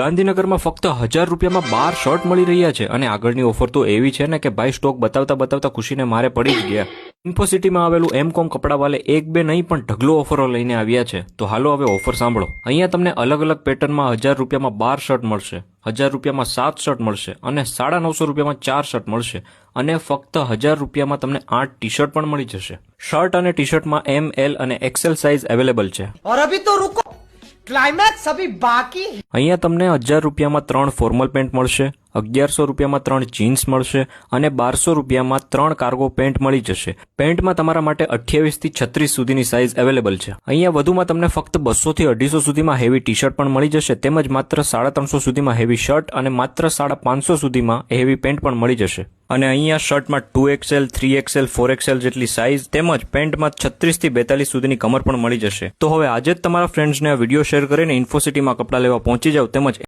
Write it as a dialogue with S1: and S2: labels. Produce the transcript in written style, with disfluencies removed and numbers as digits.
S1: ગાંધીનગરમાં ફક્ત 1000 રૂપિયામાં 12 શર્ટ મળી રહ્યા છે અને આગળની ઓફર તો એવી છે ને કે ભાઈ સ્ટોક બતાવતા ખુશીને મારે પડી જ ગયા. ઇન્ફોસિટીમાં આવેલું એમકોમ કપડાવાલે એક બે નહીં પણ ઢગલો ઓફરો લઈને આવ્યા છે. તો હાલો હવે ઓફર સાંભળો. અહીંયા તમને અલગ અલગ પેટર્નમાં 1000 રૂપિયામાં 12 શર્ટ મળશે, 1000 રૂપિયામાં 7 શર્ટ મળશે અને 950 રૂપિયામાં 4 શર્ટ મળશે અને ફક્ત 1000 રૂપિયામાં તમને 8 ટી શર્ટ પણ મળી જશે. શર્ટ અને ટી શર્ટમાં એમ, એલ અને એક્સેલ સાઇઝ અવેલેબલ છે.
S2: और अभी तो रुको, क्लाइमैक्स अभी बाकी.
S1: અહીંયા તમને 1000 રૂપિયામાં 3 ફોર્મલ પેન્ટ મળશે, 1100 રૂપિયામાં 3 જીન્સ મળશે અને 1200 રૂપિયામાં 3 કાર્ગો પેન્ટ મળી જશે. પેન્ટમાં તમારા માટે 28 થી 36 સુધીની સાઇઝ અવેલેબલ છે. અહીંયા વધુમાં તમને ફક્ત 200 થી 250 સુધીમાં હેવી ટી શર્ટ પણ મળી જશે, તેમજ માત્ર 350 સુધીમાં હેવી શર્ટ અને માત્ર 550 સુધીમાં હેવી પેન્ટ પણ મળી જશે. અને અહીંયા શર્ટમાં 2XL, 3XL, 4XL જેટલી સાઇઝ તેમજ પેન્ટમાં 36 થી 42 સુધીની કમર પણ મળી જશે. તો હવે આજે જ તમારા ફ્રેન્ડ્સને આ વિડીયો શેર કરીને ઇન્ફોસિટીમાં કપડાં લેવા પહોંચી જાવ તેમજ